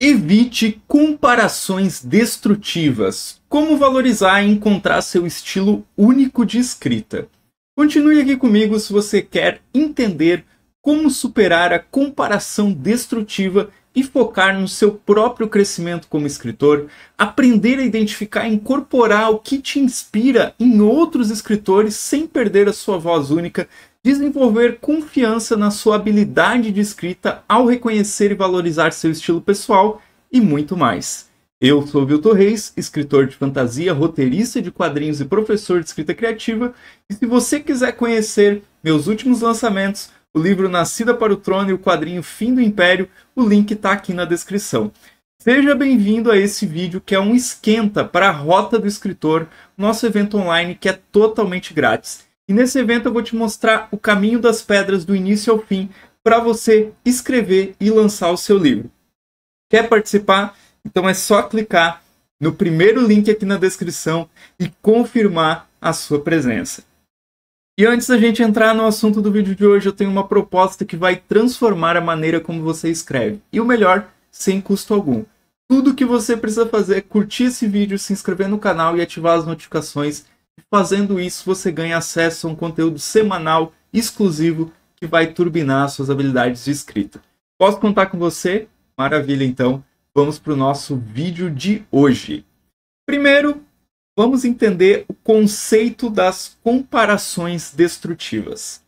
Evite comparações destrutivas. Como valorizar e encontrar seu estilo único de escrita. Continue aqui comigo se você quer entender como superar a comparação destrutiva e focar no seu próprio crescimento como escritor, aprender a identificar e incorporar o que te inspira em outros escritores sem perder a sua voz única, desenvolver confiança na sua habilidade de escrita ao reconhecer e valorizar seu estilo pessoal e muito mais. Eu sou o Viltor Reis, escritor de fantasia, roteirista de quadrinhos e professor de escrita criativa, e se você quiser conhecer meus últimos lançamentos, o livro Nascida para o Trono e o quadrinho Fim do Império, o link está aqui na descrição. Seja bem-vindo a esse vídeo que é um esquenta para a Rota do Escritor, nosso evento online que é totalmente grátis. E nesse evento eu vou te mostrar o caminho das pedras do início ao fim para você escrever e lançar o seu livro. Quer participar? Então é só clicar no primeiro link aqui na descrição e confirmar a sua presença. E antes da gente entrar no assunto do vídeo de hoje, eu tenho uma proposta que vai transformar a maneira como você escreve. E o melhor, sem custo algum. Tudo o que você precisa fazer é curtir esse vídeo, se inscrever no canal e ativar as notificações. Fazendo isso, você ganha acesso a um conteúdo semanal exclusivo que vai turbinar suas habilidades de escrita. Posso contar com você? Maravilha, então. Vamos para o nosso vídeo de hoje. Primeiro, vamos entender o conceito das comparações destrutivas.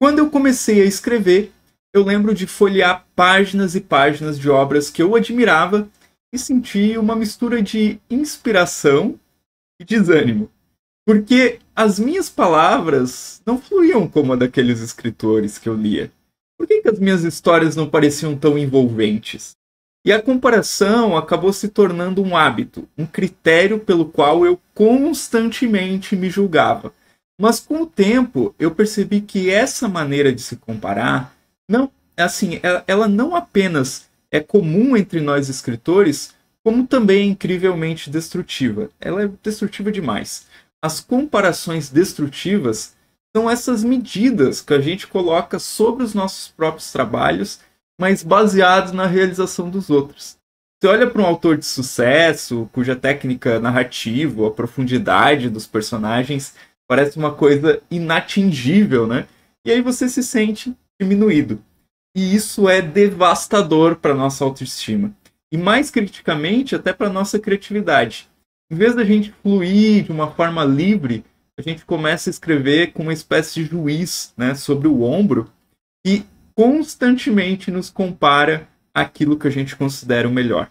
Quando eu comecei a escrever, eu lembro de folhear páginas e páginas de obras que eu admirava e senti uma mistura de inspiração e desânimo. Porque as minhas palavras não fluíam como a daqueles escritores que eu lia. Por que as minhas histórias não pareciam tão envolventes? E a comparação acabou se tornando um hábito, um critério pelo qual eu constantemente me julgava. Mas com o tempo eu percebi que essa maneira de se comparar, ela não apenas é comum entre nós escritores, como também é incrivelmente destrutiva. Ela é destrutiva demais. As comparações destrutivas são essas medidas que a gente coloca sobre os nossos próprios trabalhos, mas baseados na realização dos outros. Você olha para um autor de sucesso, cuja técnica narrativa, a profundidade dos personagens parece uma coisa inatingível, né? E aí você se sente diminuído. E isso é devastador para a nossa autoestima. E mais criticamente, até para a nossa criatividade. Em vez da gente fluir de uma forma livre, a gente começa a escrever com uma espécie de juiz, né, sobre o ombro e constantemente nos compara àquilo que a gente considera o melhor.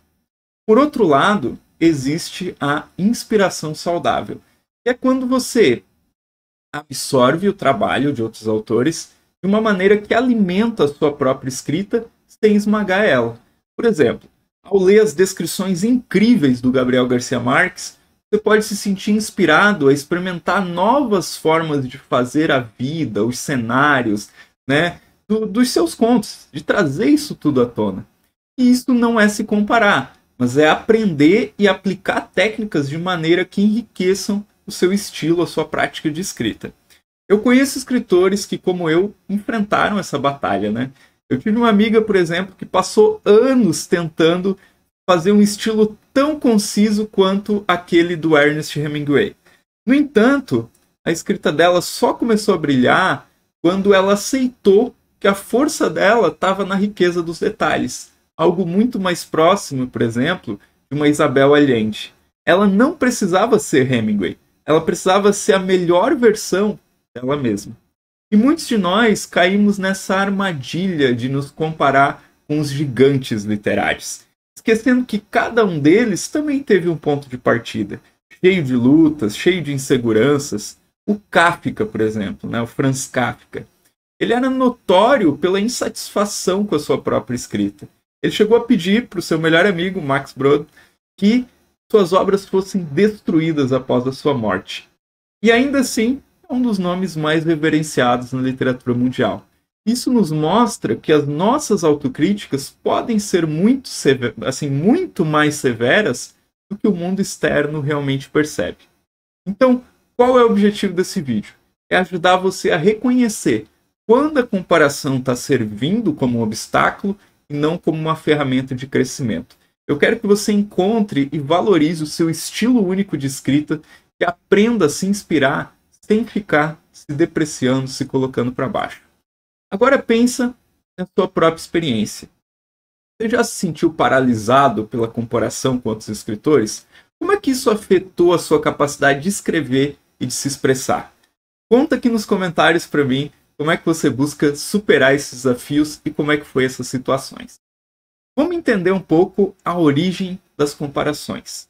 Por outro lado, existe a inspiração saudável, que é quando você absorve o trabalho de outros autores de uma maneira que alimenta a sua própria escrita sem esmagar ela. Por exemplo, ao ler as descrições incríveis do Gabriel Garcia Marques, você pode se sentir inspirado a experimentar novas formas de fazer a vida, os cenários, né, dos seus contos, de trazer isso tudo à tona. E isso não é se comparar, mas é aprender e aplicar técnicas de maneira que enriqueçam o seu estilo, a sua prática de escrita. Eu conheço escritores que, como eu, enfrentaram essa batalha, né? Eu tive uma amiga, por exemplo, que passou anos tentando fazer um estilo tão conciso quanto aquele do Ernest Hemingway. No entanto, a escrita dela só começou a brilhar quando ela aceitou que a força dela estava na riqueza dos detalhes. Algo muito mais próximo, por exemplo, de uma Isabel Allende. Ela não precisava ser Hemingway. Ela precisava ser a melhor versão dela mesma. E muitos de nós caímos nessa armadilha de nos comparar com os gigantes literários, esquecendo que cada um deles também teve um ponto de partida, cheio de lutas, cheio de inseguranças. O Kafka, por exemplo, né? O Franz Kafka, ele era notório pela insatisfação com a sua própria escrita. Ele chegou a pedir para o seu melhor amigo, Max Brod, que suas obras fossem destruídas após a sua morte. E ainda assim, é um dos nomes mais reverenciados na literatura mundial. Isso nos mostra que as nossas autocríticas podem ser muito mais severas do que o mundo externo realmente percebe. Então, qual é o objetivo desse vídeo? É ajudar você a reconhecer quando a comparação está servindo como um obstáculo e não como uma ferramenta de crescimento. Eu quero que você encontre e valorize o seu estilo único de escrita e aprenda a se inspirar sem ficar se depreciando, se colocando para baixo. Agora pensa na sua própria experiência. Você já se sentiu paralisado pela comparação com outros escritores? Como é que isso afetou a sua capacidade de escrever e de se expressar? Conta aqui nos comentários para mim como é que você busca superar esses desafios e como é que foi essas situações. Vamos entender um pouco a origem das comparações.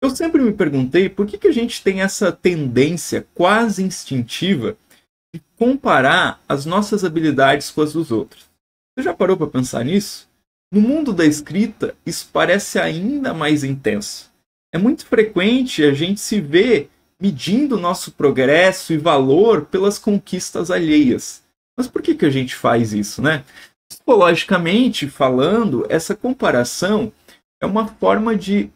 Eu sempre me perguntei por que a gente tem essa tendência quase instintiva de comparar as nossas habilidades com as dos outros. Você já parou para pensar nisso? No mundo da escrita, isso parece ainda mais intenso. É muito frequente a gente se ver medindo nosso progresso e valor pelas conquistas alheias. Mas por que a gente faz isso, né? Psicologicamente falando, essa comparação é uma forma de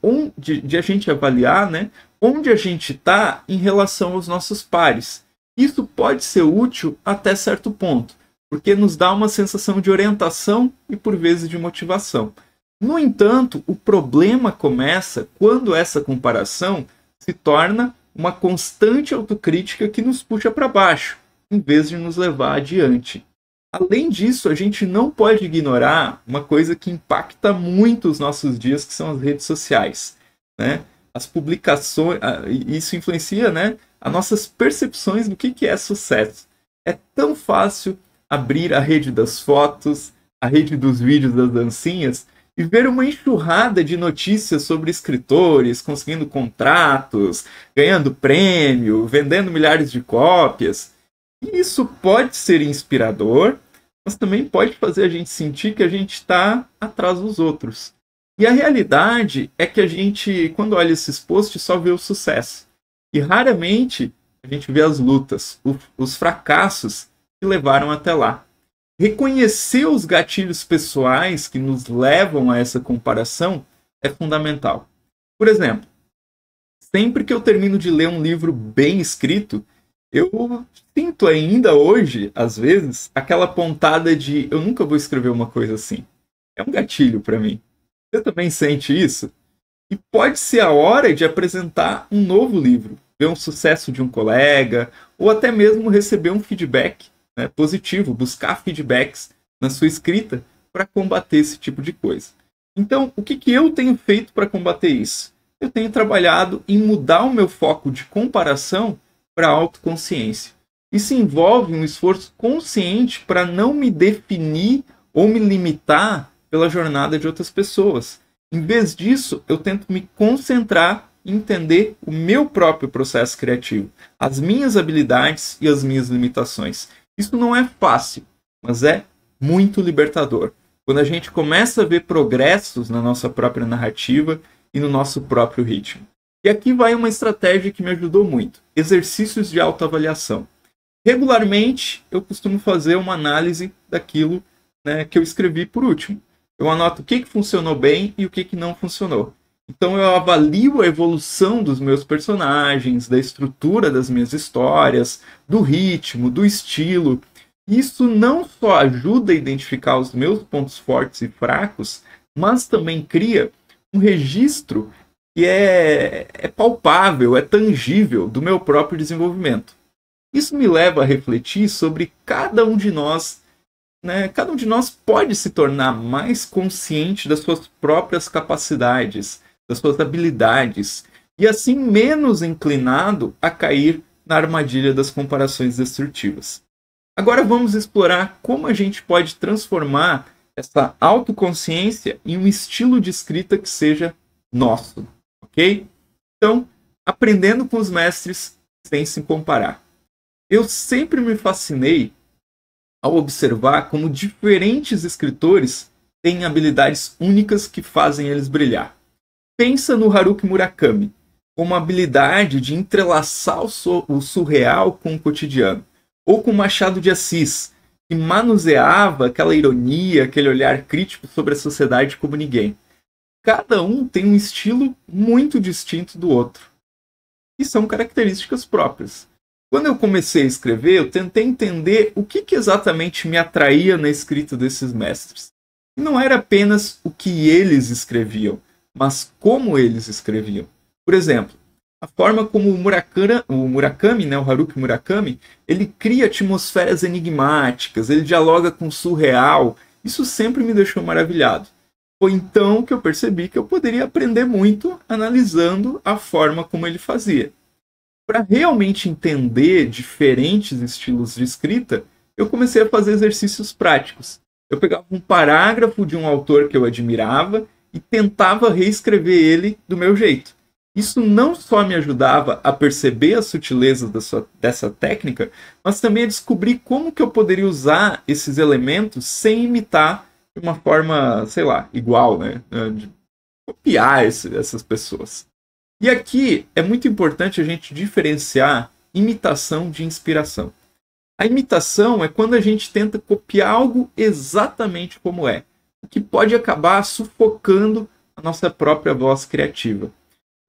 a gente avaliar, né, onde a gente está em relação aos nossos pares. Isso pode ser útil até certo ponto, porque nos dá uma sensação de orientação e, por vezes, de motivação. No entanto, o problema começa quando essa comparação se torna uma constante autocrítica que nos puxa para baixo, em vez de nos levar adiante. Além disso, a gente não pode ignorar uma coisa que impacta muito os nossos dias, que são as redes sociais, né? As publicações, isso influencia, né, as nossas percepções do que é sucesso. É tão fácil abrir a rede das fotos, a rede dos vídeos das dancinhas e ver uma enxurrada de notícias sobre escritores conseguindo contratos, ganhando prêmio, vendendo milhares de cópias. E isso pode ser inspirador, mas também pode fazer a gente sentir que a gente está atrás dos outros. E a realidade é que a gente, quando olha esses posts, só vê o sucesso. E raramente a gente vê as lutas, os fracassos que levaram até lá. Reconhecer os gatilhos pessoais que nos levam a essa comparação é fundamental. Por exemplo, sempre que eu termino de ler um livro bem escrito, eu sinto ainda hoje, às vezes, aquela pontada de eu nunca vou escrever uma coisa assim. É um gatilho para mim. Você também sente isso? E pode ser a hora de apresentar um novo livro, ver um sucesso de um colega, ou até mesmo receber um feedback, né, positivo, buscar feedbacks na sua escrita para combater esse tipo de coisa. Então, o que eu tenho feito para combater isso? Eu tenho trabalhado em mudar o meu foco de comparação para a autoconsciência. Isso envolve um esforço consciente para não me definir ou me limitar pela jornada de outras pessoas. Em vez disso, eu tento me concentrar em entender o meu próprio processo criativo, as minhas habilidades e as minhas limitações. Isso não é fácil, mas é muito libertador. Quando a gente começa a ver progressos na nossa própria narrativa e no nosso próprio ritmo. E aqui vai uma estratégia que me ajudou muito. Exercícios de autoavaliação. Regularmente, eu costumo fazer uma análise daquilo, né, que eu escrevi por último. Eu anoto o que funcionou bem e o que não funcionou. Então eu avalio a evolução dos meus personagens, da estrutura das minhas histórias, do ritmo, do estilo. Isso não só ajuda a identificar os meus pontos fortes e fracos, mas também cria um registro que é palpável, é tangível do meu próprio desenvolvimento. Isso me leva a refletir sobre cada um de nós, né? Cada um de nós pode se tornar mais consciente das suas próprias capacidades, das suas habilidades, e assim menos inclinado a cair na armadilha das comparações destrutivas. Agora vamos explorar como a gente pode transformar essa autoconsciência em um estilo de escrita que seja nosso, ok? Então, aprendendo com os mestres sem se comparar. Eu sempre me fascinei ao observar como diferentes escritores têm habilidades únicas que fazem eles brilhar. Pensa no Haruki Murakami, com uma habilidade de entrelaçar o surreal com o cotidiano. Ou com Machado de Assis, que manuseava aquela ironia, aquele olhar crítico sobre a sociedade como ninguém. Cada um tem um estilo muito distinto do outro. E são características próprias. Quando eu comecei a escrever, eu tentei entender o que exatamente me atraía na escrita desses mestres. E não era apenas o que eles escreviam, mas como eles escreviam. Por exemplo, a forma como o Murakami, né, o Haruki Murakami, ele cria atmosferas enigmáticas, ele dialoga com o surreal. Isso sempre me deixou maravilhado. Foi então que eu percebi que eu poderia aprender muito analisando a forma como ele fazia. Para realmente entender diferentes estilos de escrita, eu comecei a fazer exercícios práticos. Eu pegava um parágrafo de um autor que eu admirava e tentava reescrever ele do meu jeito. Isso não só me ajudava a perceber as sutilezas dessa técnica, mas também a descobrir como que eu poderia usar esses elementos sem imitar de uma forma, sei lá, igual, né? De copiar essas pessoas. E aqui é muito importante a gente diferenciar imitação de inspiração. A imitação é quando a gente tenta copiar algo exatamente como é, o que pode acabar sufocando a nossa própria voz criativa.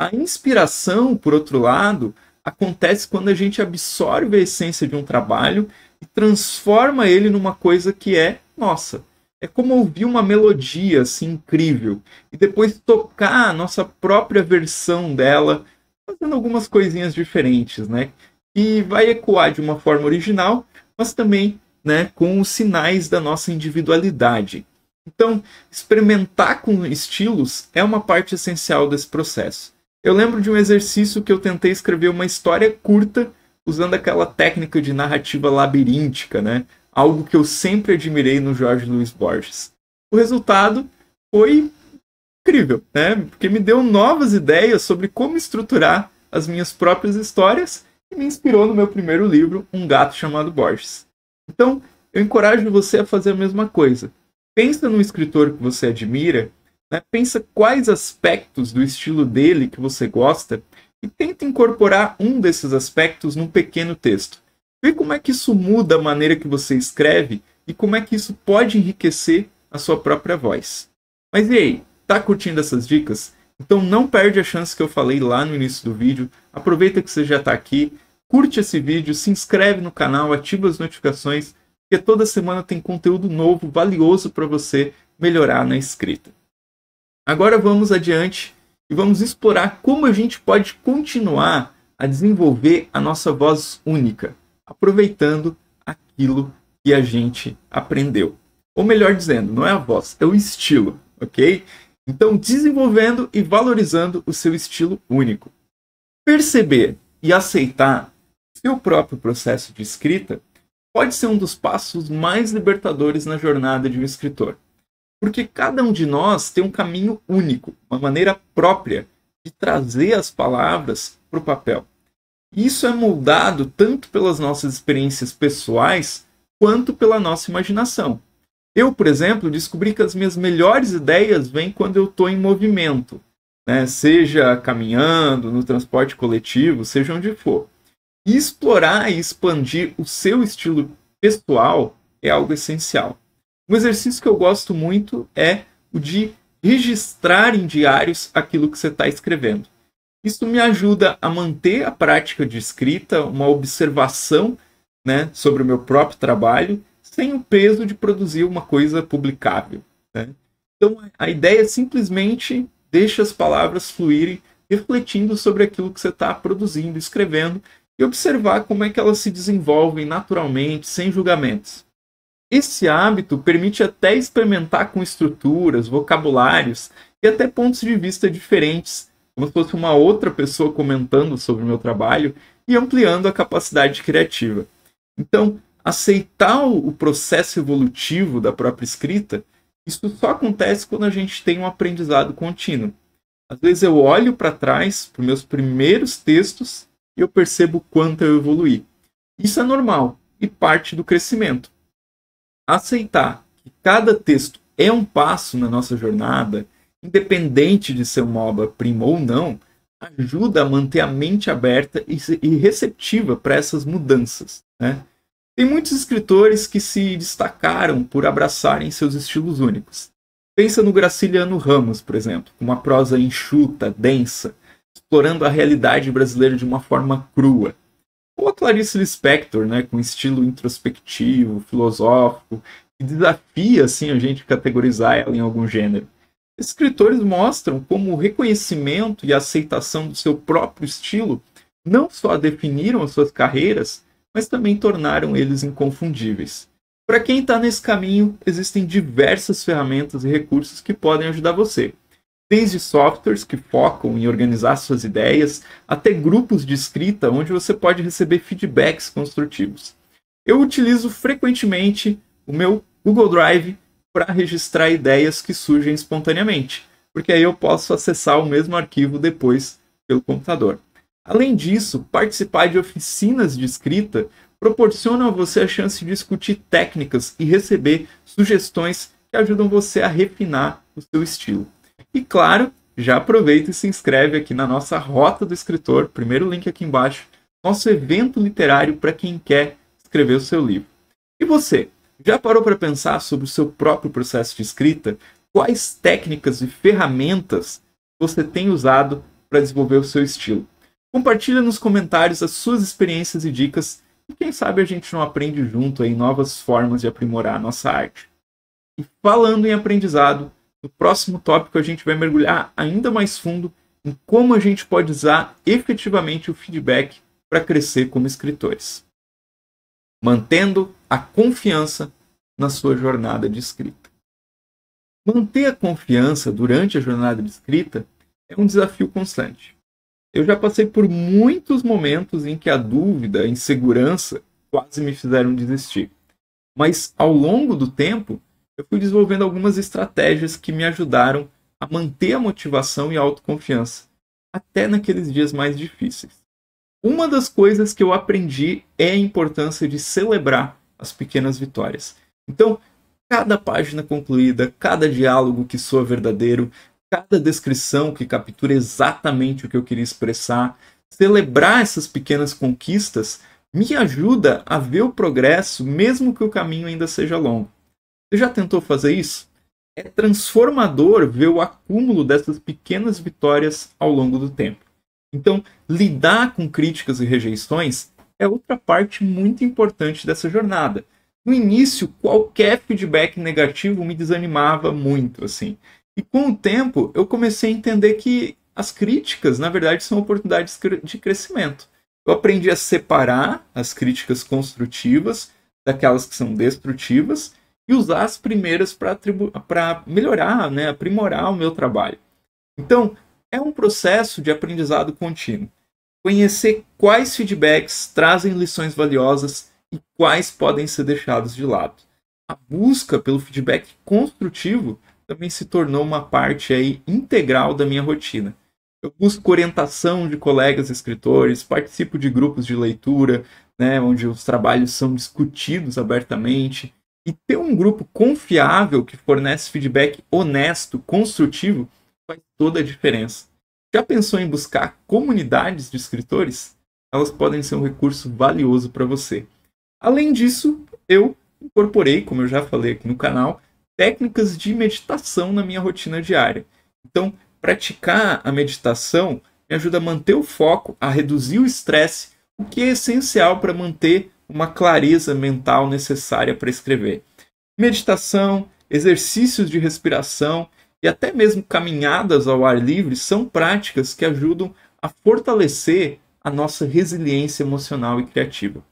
A inspiração, por outro lado, acontece quando a gente absorve a essência de um trabalho e transforma ele numa coisa que é nossa. É como ouvir uma melodia assim incrível e depois tocar a nossa própria versão dela, fazendo algumas coisinhas diferentes, né? E vai ecoar de uma forma original, mas também, né, com os sinais da nossa individualidade. Então, experimentar com estilos é uma parte essencial desse processo. Eu lembro de um exercício que eu tentei escrever uma história curta usando aquela técnica de narrativa labiríntica, né? Algo que eu sempre admirei no Jorge Luis Borges. O resultado foi incrível, né? Porque me deu novas ideias sobre como estruturar as minhas próprias histórias e me inspirou no meu primeiro livro, Um Gato Chamado Borges. Então, eu encorajo você a fazer a mesma coisa. Pensa num escritor que você admira, né? Pensa quais aspectos do estilo dele que você gosta e tenta incorporar um desses aspectos num pequeno texto. Vê como é que isso muda a maneira que você escreve e como é que isso pode enriquecer a sua própria voz. Mas e aí, tá curtindo essas dicas? Então não perde a chance que eu falei lá no início do vídeo. Aproveita que você já está aqui, curte esse vídeo, se inscreve no canal, ativa as notificações, porque toda semana tem conteúdo novo, valioso para você melhorar na escrita. Agora vamos adiante e vamos explorar como a gente pode continuar a desenvolver a nossa voz única, aproveitando aquilo que a gente aprendeu. Ou melhor dizendo, não é a voz, é o estilo, ok? Então, desenvolvendo e valorizando o seu estilo único. Perceber e aceitar seu próprio processo de escrita pode ser um dos passos mais libertadores na jornada de um escritor. Porque cada um de nós tem um caminho único, uma maneira própria de trazer as palavras para o papel. Isso é moldado tanto pelas nossas experiências pessoais quanto pela nossa imaginação. Eu, por exemplo, descobri que as minhas melhores ideias vêm quando eu estou em movimento, né? Seja caminhando, no transporte coletivo, seja onde for. E explorar e expandir o seu estilo pessoal é algo essencial. Um exercício que eu gosto muito é o de registrar em diários aquilo que você está escrevendo. Isso me ajuda a manter a prática de escrita, uma observação, né, sobre o meu próprio trabalho, sem o peso de produzir uma coisa publicável, né? Então, a ideia é simplesmente deixa as palavras fluírem, refletindo sobre aquilo que você está produzindo, escrevendo, e observar como é que elas se desenvolvem naturalmente, sem julgamentos. Esse hábito permite até experimentar com estruturas, vocabulários e até pontos de vista diferentes, como se fosse uma outra pessoa comentando sobre o meu trabalho e ampliando a capacidade criativa. Então, aceitar o processo evolutivo da própria escrita, isso só acontece quando a gente tem um aprendizado contínuo. Às vezes eu olho para trás, para os meus primeiros textos, e eu percebo o quanto eu evoluí. Isso é normal e parte do crescimento. Aceitar que cada texto é um passo na nossa jornada, independente de ser uma obra-prima ou não, ajuda a manter a mente aberta e receptiva para essas mudanças, né? Tem muitos escritores que se destacaram por abraçarem seus estilos únicos. Pensa no Graciliano Ramos, por exemplo, com uma prosa enxuta, densa, explorando a realidade brasileira de uma forma crua. Ou a Clarice Lispector, né, com estilo introspectivo, filosófico, que desafia assim, a gente categorizar ela em algum gênero. Escritores mostram como o reconhecimento e a aceitação do seu próprio estilo não só definiram as suas carreiras, mas também tornaram eles inconfundíveis. Para quem está nesse caminho, existem diversas ferramentas e recursos que podem ajudar você. Desde softwares que focam em organizar suas ideias, até grupos de escrita onde você pode receber feedbacks construtivos. Eu utilizo frequentemente o meu Google Drive para registrar ideias que surgem espontaneamente, porque aí eu posso acessar o mesmo arquivo depois pelo computador. Além disso, participar de oficinas de escrita proporciona a você a chance de discutir técnicas e receber sugestões que ajudam você a refinar o seu estilo. E claro, já aproveita e se inscreve aqui na nossa Rota do Escritor, primeiro link aqui embaixo, nosso evento literário para quem quer escrever o seu livro. E você, já parou para pensar sobre o seu próprio processo de escrita? Quais técnicas e ferramentas você tem usado para desenvolver o seu estilo? Compartilha nos comentários as suas experiências e dicas e quem sabe a gente não aprende junto aí novas formas de aprimorar a nossa arte. E falando em aprendizado, no próximo tópico a gente vai mergulhar ainda mais fundo em como a gente pode usar efetivamente o feedback para crescer como escritores, mantendo a confiança na sua jornada de escrita. Manter a confiança durante a jornada de escrita é um desafio constante. Eu já passei por muitos momentos em que a dúvida, a insegurança quase me fizeram desistir. Mas ao longo do tempo, eu fui desenvolvendo algumas estratégias que me ajudaram a manter a motivação e a autoconfiança, até naqueles dias mais difíceis. Uma das coisas que eu aprendi é a importância de celebrar as pequenas vitórias. Então, cada página concluída, cada diálogo que soa verdadeiro, cada descrição que captura exatamente o que eu queria expressar, celebrar essas pequenas conquistas me ajuda a ver o progresso, mesmo que o caminho ainda seja longo. Você já tentou fazer isso? É transformador ver o acúmulo dessas pequenas vitórias ao longo do tempo. Então, lidar com críticas e rejeições é outra parte muito importante dessa jornada. No início, qualquer feedback negativo me desanimava muito, assim. E com o tempo, eu comecei a entender que as críticas, na verdade, são oportunidades de crescimento. Eu aprendi a separar as críticas construtivas daquelas que são destrutivas e usar as primeiras para melhorar, né, aprimorar o meu trabalho. Então, é um processo de aprendizado contínuo. Conhecer quais feedbacks trazem lições valiosas e quais podem ser deixados de lado. A busca pelo feedback construtivo também se tornou uma parte aí integral da minha rotina. Eu busco orientação de colegas escritores, participo de grupos de leitura, né, onde os trabalhos são discutidos abertamente. E ter um grupo confiável que fornece feedback honesto, construtivo, faz toda a diferença. Já pensou em buscar comunidades de escritores? Elas podem ser um recurso valioso para você. Além disso, eu incorporei, como eu já falei aqui no canal, técnicas de meditação na minha rotina diária. Então, praticar a meditação me ajuda a manter o foco, a reduzir o estresse, o que é essencial para manter uma clareza mental necessária para escrever. Meditação, exercícios de respiração e até mesmo caminhadas ao ar livre são práticas que ajudam a fortalecer a nossa resiliência emocional e criativa.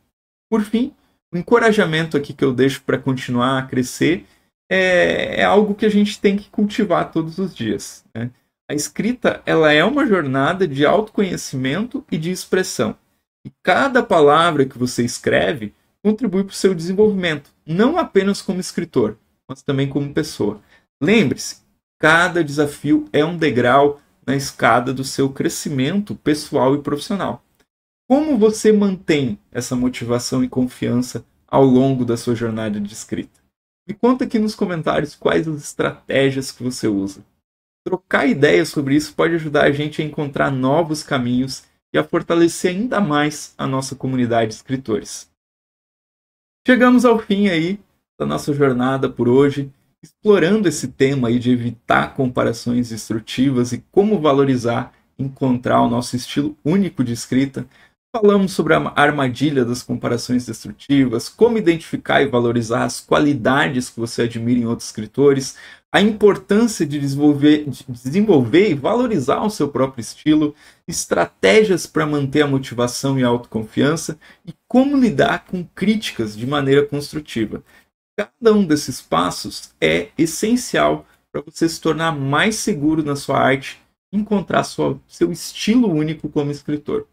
Por fim, o encorajamento aqui que eu deixo para continuar a crescer é algo que a gente tem que cultivar todos os dias, né? A escrita ela é uma jornada de autoconhecimento e de expressão. E cada palavra que você escreve contribui para o seu desenvolvimento, não apenas como escritor, mas também como pessoa. Lembre-se, cada desafio é um degrau na escada do seu crescimento pessoal e profissional. Como você mantém essa motivação e confiança ao longo da sua jornada de escrita? Me conta aqui nos comentários quais as estratégias que você usa. Trocar ideias sobre isso pode ajudar a gente a encontrar novos caminhos e a fortalecer ainda mais a nossa comunidade de escritores. Chegamos ao fim aí da nossa jornada por hoje, explorando esse tema aí de evitar comparações destrutivas e como valorizar e encontrar o nosso estilo único de escrita. Falamos sobre a armadilha das comparações destrutivas, como identificar e valorizar as qualidades que você admira em outros escritores, a importância de desenvolver e valorizar o seu próprio estilo, estratégias para manter a motivação e a autoconfiança e como lidar com críticas de maneira construtiva. Cada um desses passos é essencial para você se tornar mais seguro na sua arte e encontrar seu estilo único como escritor.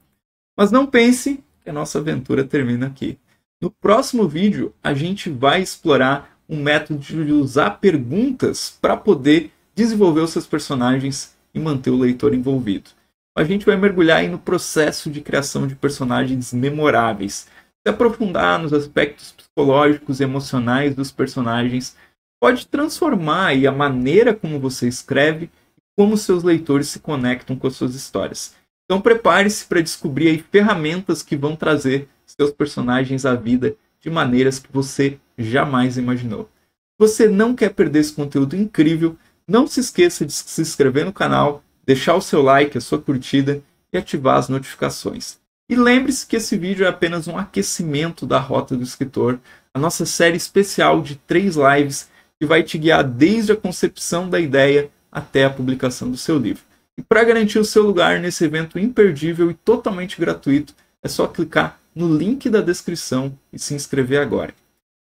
Mas não pense que a nossa aventura termina aqui. No próximo vídeo, a gente vai explorar um método de usar perguntas para poder desenvolver os seus personagens e manter o leitor envolvido. A gente vai mergulhar aí no processo de criação de personagens memoráveis, se aprofundar nos aspectos psicológicos e emocionais dos personagens, pode transformar aí a maneira como você escreve e como seus leitores se conectam com as suas histórias. Então prepare-se para descobrir aí ferramentas que vão trazer seus personagens à vida de maneiras que você jamais imaginou. Se você não quer perder esse conteúdo incrível, não se esqueça de se inscrever no canal, deixar o seu like, a sua curtida e ativar as notificações. E lembre-se que esse vídeo é apenas um aquecimento da Rota do Escritor, a nossa série especial de 3 lives que vai te guiar desde a concepção da ideia até a publicação do seu livro. E para garantir o seu lugar nesse evento imperdível e totalmente gratuito, é só clicar no link da descrição e se inscrever agora.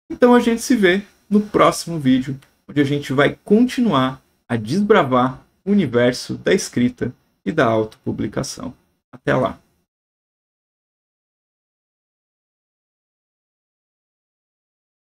Então a gente se vê no próximo vídeo, onde a gente vai continuar a desbravar o universo da escrita e da autopublicação. Até lá!